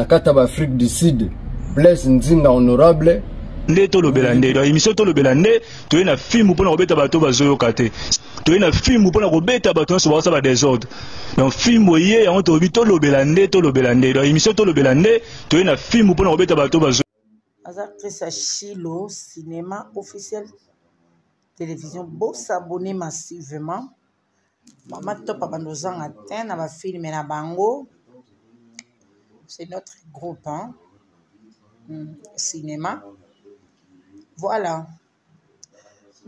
na kata ba Afrique du Sud. Blaise Nzinga honorable. Nde to lobela nde do émission to lobela nde to ina film pour na kobeta bato bazoyo kate to ina film pour na kobeta bato so ba désordre donc film oye on to bito lobela nde do émission to lobela nde to ina film pour na kobeta bato bazoyo Aza Chilo cinéma officiel télévision beau s'abonner massivement mama top abandozang atteint na ba film na bango c'est notre groupe hein cinéma. Voilà.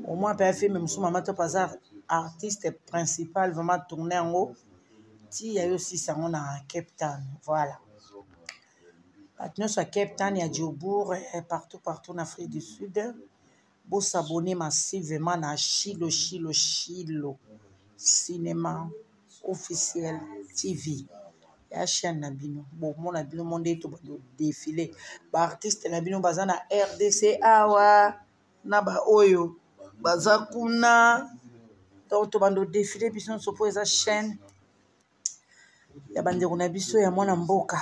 Au moins, un film, même si maman top artiste principal, vraiment tourné en haut. Il y a aussi ça, on a Cape Town. Voilà. Maintenant, sur Cape Town, il y a Djobourg, partout en Afrique du Sud. Pour s'abonner massivement à Chilo. Cinéma officiel TV. Ya chaîne nabino bon mon nabino monde to défilé ba artiste nabino baza na RDC awa na ba oyo baza kuna to bando défilé biso so po eza chaîne ya bande kuna biso ya mwana mboka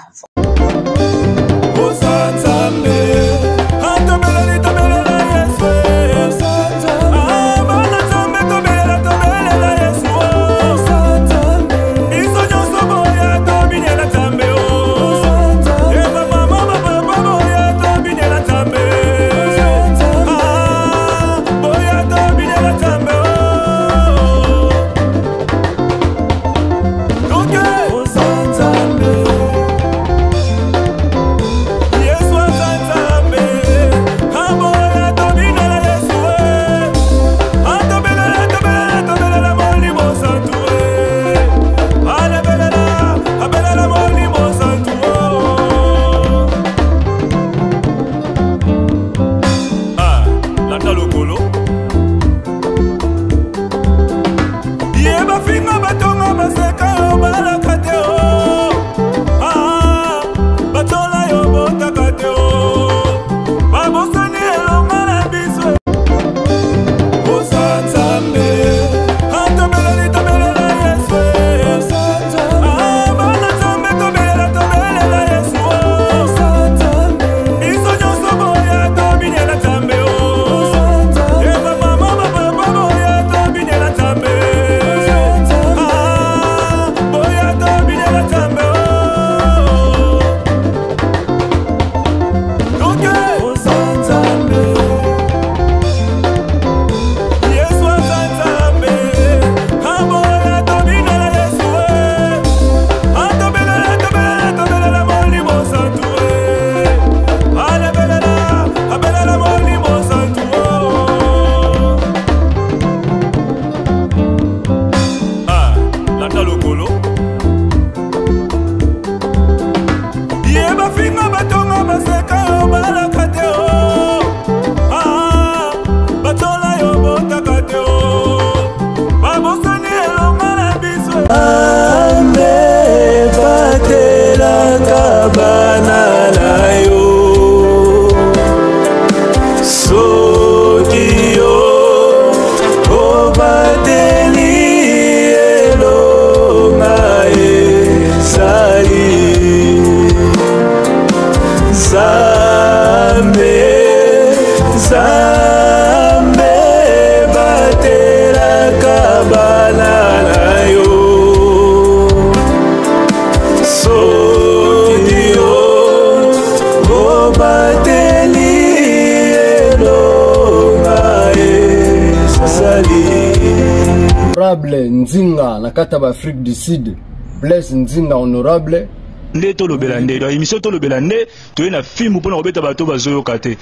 Nzinga na kata ba Afrique du Sud. Blaise Nzinga honorable. Nde to lobela nde do émission to lobela nde to ina film pour na kobeta bato bazoyo kate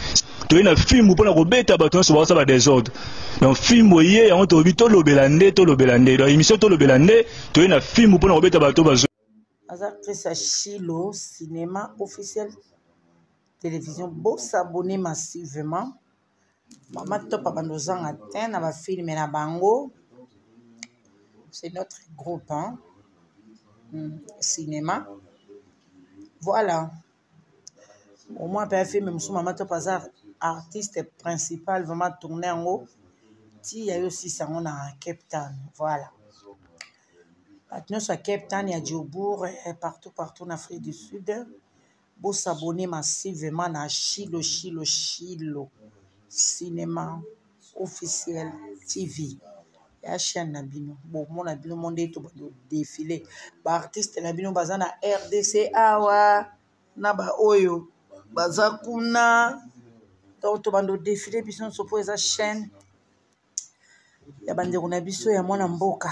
to ina film pour na kobeta bato so ba désordre donc film oye on to bito lobela nde do émission to lobela nde to ina film pour na kobeta bato bazoyo Aza Chilo cinéma officiel télévision beau s'abonner massivement mama top abandozang atteint na ba film na bango c'est notre groupe hein cinéma. Voilà. Au moins, un film, même si maman top artiste principal, vraiment tourné en haut. Il y a aussi ça, on a Cape Town. Voilà. Maintenant, sur Cape Town, il y a Djobourg, partout en Afrique du Sud. s'abonner massivement na Chilo Cinéma officiel TV. Ya chaîne na bino bomona bino monde to ba défilé ba artiste na bino baza na RDC awa na ba oyo baza kuna donc to bando défilé biso so po eza chaîne ya bandeko na biso ya mwana mboka.